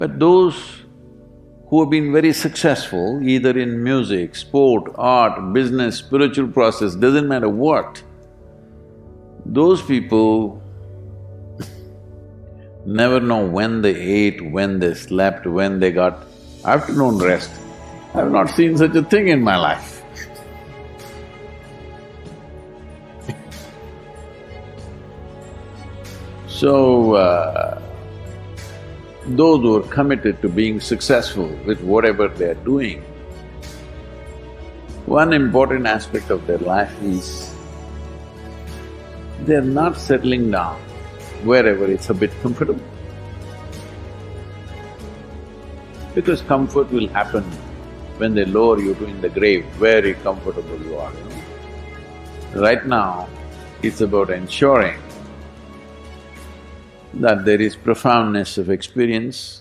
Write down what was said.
But those who have been very successful, either in music, sport, art, business, spiritual process, doesn't matter what, those people never know when they ate, when they slept, when they got afternoon rest. I've not seen such a thing in my life. So, those who are committed to being successful with whatever they're doing, one important aspect of their life is they're not settling down wherever it's a bit comfortable. Because comfort will happen when they lower you to in the grave, very comfortable you are, you know. Right now, it's about ensuring that there is profoundness of experience,